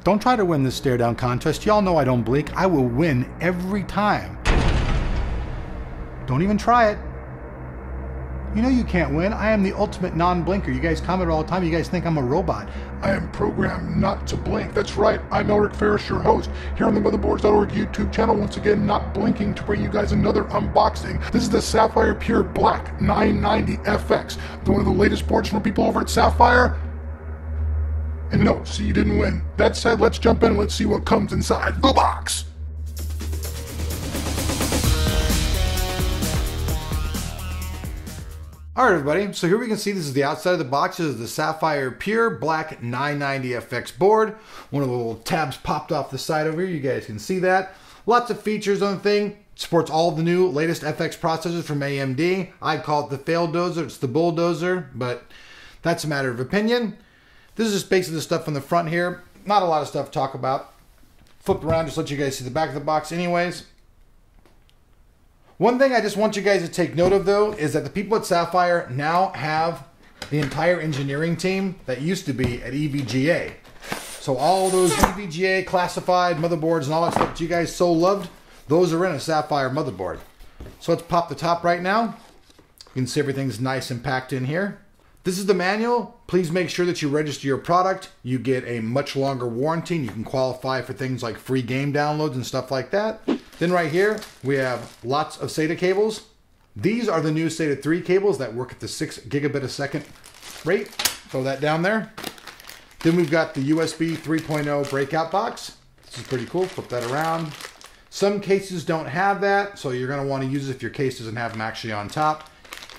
Don't try to win this stare down contest. Y'all know I don't blink. I will win every time. Don't even try it. You know you can't win. I am the ultimate non-blinker. You guys comment all the time. You guys think I'm a robot. I am programmed not to blink. That's right. I'm Elric Ferris, your host, here on the Motherboards.org YouTube channel. Once again, not blinking to bring you guys another unboxing. This is the Sapphire Pure Black 990 FX, one of the latest boards from people over at Sapphire. And no, see, you didn't win. That said, let's jump in and let's see what comes inside the box. Alright everybody, so here we can see this is the outside of the box. This is the Sapphire Pure Black 990 FX board. One of the little tabs popped off the side over here. You guys can see that. Lots of features on the thing. Supports all the new latest FX processors from AMD. I call it the fail-dozer. It's the bulldozer, but that's a matter of opinion. This is just basically the stuff on the front here. Not a lot of stuff to talk about. Flip around, just let you guys see the back of the box anyways. One thing I just want you guys to take note of, though, is that the people at Sapphire now have the entire engineering team that used to be at EVGA. So all those EVGA classified motherboards and all that stuff that you guys so loved, those are in a Sapphire motherboard. So let's pop the top right now. You can see everything's nice and packed in here. This is the manual. Please make sure that you register your product. You get a much longer warranty, and you can qualify for things like free game downloads and stuff like that. Then right here, we have lots of SATA cables. These are the new SATA 3 cables that work at the 6 gigabit a second rate. Throw that down there. Then we've got the USB 3.0 breakout box. This is pretty cool. Flip that around. Some cases don't have that, so you're going to want to use it if your case doesn't have them actually on top.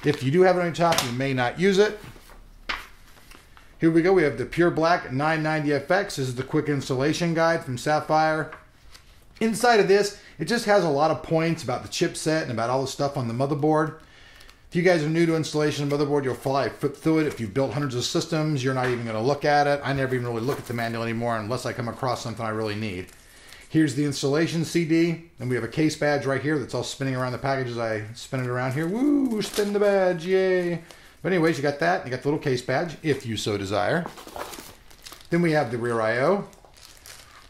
If you do have it on top, you may not use it. Here we go. We have the Pure Black 990 FX. This is the quick installation guide from Sapphire. Inside of this, it just has a lot of points about the chipset and about all the stuff on the motherboard. If you guys are new to installation of the motherboard, you'll probably flip through it. If you've built hundreds of systems, you're not even going to look at it. I never even really look at the manual anymore unless I come across something I really need. Here's the installation CD, and we have a case badge right here that's all spinning around the package as I spin it around here. Woo, spin the badge, yay. But anyways, you got that. You got the little case badge, if you so desire. Then we have the rear I/O.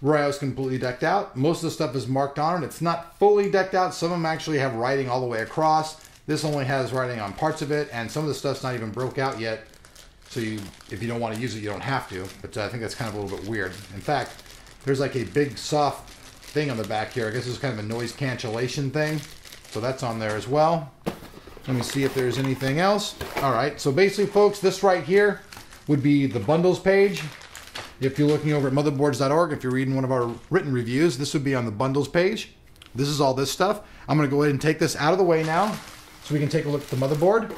Rear I/O is completely decked out. Most of the stuff is marked on it. It's not fully decked out. Some of them actually have writing all the way across. This only has writing on parts of it, and some of the stuff's not even broke out yet. So if you don't want to use it, you don't have to. But I think that's kind of a little bit weird. In fact, there's like a big soft thing on the back here. I guess it's kind of a noise cancellation thing. So that's on there as well. Let me see if there's anything else. All right, so basically, folks, this right here would be the bundles page. If you're looking over at Motherboards.org, if you're reading one of our written reviews, this would be on the bundles page. This is all this stuff. I'm going to go ahead and take this out of the way now so we can take a look at the motherboard.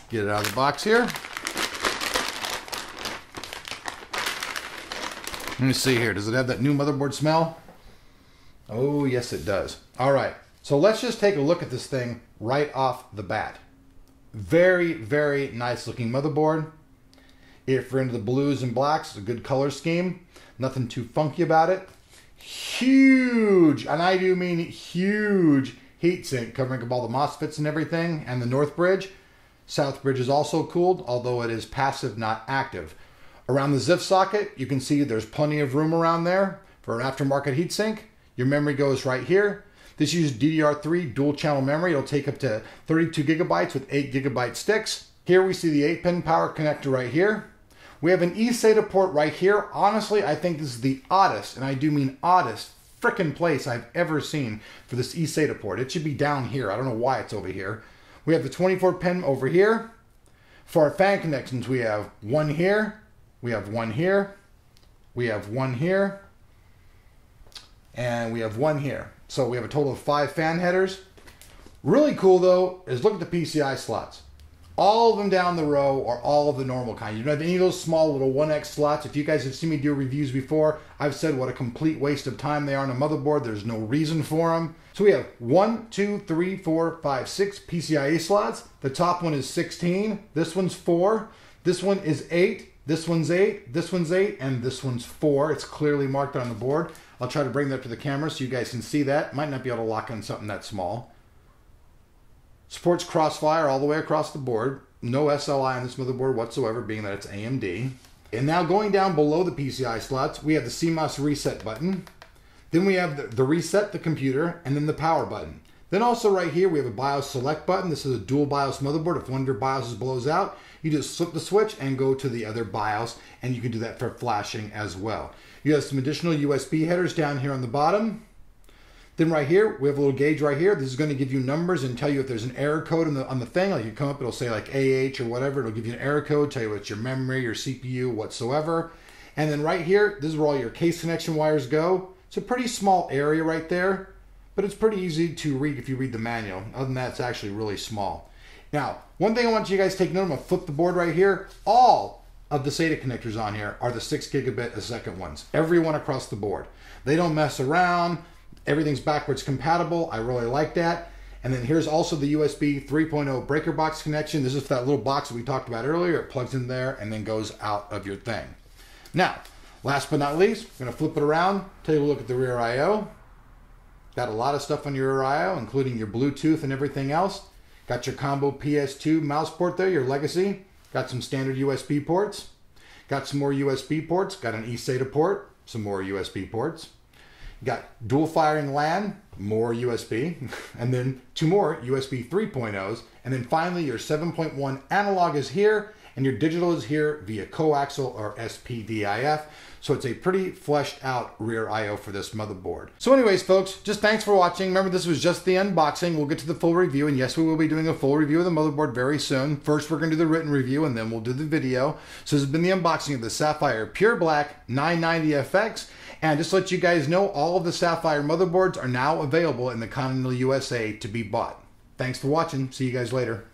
Get it out of the box here. Let me see here. Does it have that new motherboard smell? Oh, yes, it does. All right. So let's just take a look at this thing right off the bat. Very, very nice looking motherboard. If you're into the blues and blacks, it's a good color scheme. Nothing too funky about it. Huge, and I do mean huge, heatsink covering up all the MOSFETs and everything, and the north bridge. South bridge is also cooled, although it is passive, not active. Around the ZIF socket, you can see there's plenty of room around there for an aftermarket heatsink. Your memory goes right here. This uses DDR3 dual channel memory. It'll take up to 32 gigabytes with 8 gigabyte sticks. Here we see the 8-pin power connector right here. We have an eSATA port right here. Honestly, I think this is the oddest, and I do mean oddest, frickin' place I've ever seen for this eSATA port. It should be down here. I don't know why it's over here. We have the 24-pin over here. For our fan connections, we have one here, we have one here, we have one here, and we have one here. So we have a total of 5 fan headers. Really cool, though, is look at the PCI slots. All of them down the row are all of the normal kind. You don't have any of those small little 1X slots. If you guys have seen me do reviews before, I've said what a complete waste of time they are on a motherboard. There's no reason for them. So we have 1, 2, 3, 4, 5, 6 PCIe slots. The top one is 16. This one's 4. This one is 8. This one's 8. This one's 8. And this one's 4. It's clearly marked on the board. I'll try to bring that up to the camera so you guys can see that. Might not be able to lock in something that small. Supports Crossfire all the way across the board. No SLI on this motherboard whatsoever, being that it's AMD. And now going down below the PCI slots, we have the CMOS reset button. Then we have the reset the computer, and then the power button. Then also right here, we have a BIOS select button. This is a dual BIOS motherboard. If one of your BIOSes blows out, you just flip the switch and go to the other BIOS, and you can do that for flashing as well. You have some additional USB headers down here on the bottom. Then right here, we have a little gauge right here. This is going to give you numbers and tell you if there's an error code on the thing. Like you come up, it'll say like AH or whatever. It'll give you an error code, tell you what's your memory, your CPU, whatsoever. And then right here, this is where all your case connection wires go. It's a pretty small area right there, but it's pretty easy to read if you read the manual. Other than that, it's actually really small. Now, one thing I want you guys to take note of, I'm going to flip the board right here. All of the SATA connectors on here are the 6 gigabit a second ones. Every one across the board. They don't mess around. Everything's backwards compatible. I really like that. And then here's also the USB 3.0 breaker box connection. This is that little box that we talked about earlier. It plugs in there and then goes out of your thing. Now, last but not least, I'm going to flip it around, take a look at the rear I/O. Got a lot of stuff on your rear I/O, including your Bluetooth and everything else. Got your combo PS2 mouse port there, your legacy. Got some standard USB ports. Got some more USB ports. Got an eSATA port, some more USB ports. Got dual firing LAN, more USB, and then 2 more USB 3.0s. And then finally, your 7.1 analog is here, and your digital is here via coaxial or SPDIF. So it's a pretty fleshed out rear I/O for this motherboard. So anyways, folks, just thanks for watching. Remember, this was just the unboxing. We'll get to the full review, and yes, we will be doing a full review of the motherboard very soon. First, we're going to do the written review, and then we'll do the video. So this has been the unboxing of the Sapphire Pure Black 990FX. And just to let you guys know, all of the Sapphire motherboards are now available in the continental USA to be bought. Thanks for watching. See you guys later.